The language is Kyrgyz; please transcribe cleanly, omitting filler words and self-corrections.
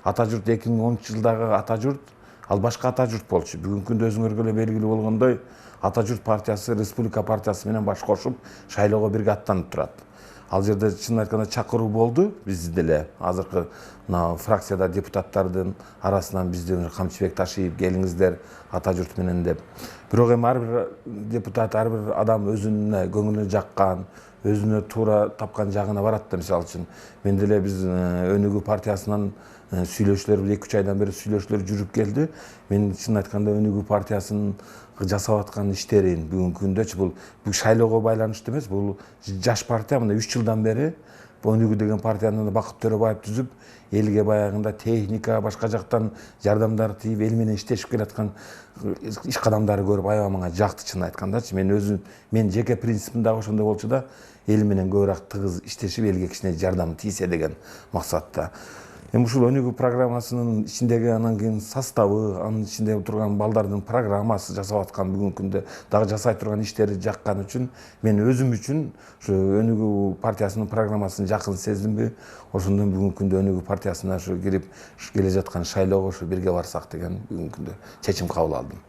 ата журт 2010-жылдагы ата журт ал башка ата журт болчу. Бүгүнкү күндө өзүңөргө эле белгилүү болгондой ата журт партиясы республика партиясы менен баш кошуп шайлоого бирге аттанып турат. Ал жерде чын айтканда чакыруу болду бизди деле. Азыркы мына фракцияда депутаттардын арасынан бизди Камчыбек Ташиев келиңиздер ата журт менен деп. Бирок эми ар бир депутат, ар бир адам өзүнө көңүлүнө жаккан, өзүнө туура тапкан жагына барат да. Мисалы үчүн мен деле биз Өнүгүү партиясынан сүйлөшүүлөр 2-3 айдан бери сүйлөшүүлөр жүрүп келди. Мен чын айтканда Өнүгүү партиясынын жасап аткан иштерин бүгүнкү күндөчү бул шайлоого байланыштуу эмес, бул жаш партия мына 3 жылдан бери Өнүгүү деген партияны Бакыт Төрөбаев түзүп, элге баягында техника, башка жактан жардамдар тийип, эл менен иштешип келаткан иш кадамдарды көрүп аябай мага жакты чын айткандачы. Мен жеке принципим дагы ошондой болчу да, эл менен көбүрөөк тыгыз иштешип, элге кичине жардам тийсе деген максатта. Эми ушул Өнүгүү программасынын ичиндеги анан кийин составы, анын ичинде турган балдардын программасы жасап аткан бүгүнкү күндө дагы жасай турган иштери жаккан үчүн мен өзүм үчүн ушу Өнүгүү партиясынын программасын жакын сездимби, ошондон бүгүнкү күндө Өнүгүү партиясына ушу кирип келе жаткан шайлоого ушу бирге барсак деген бүгүнкү күндө чечим кабыл алдым.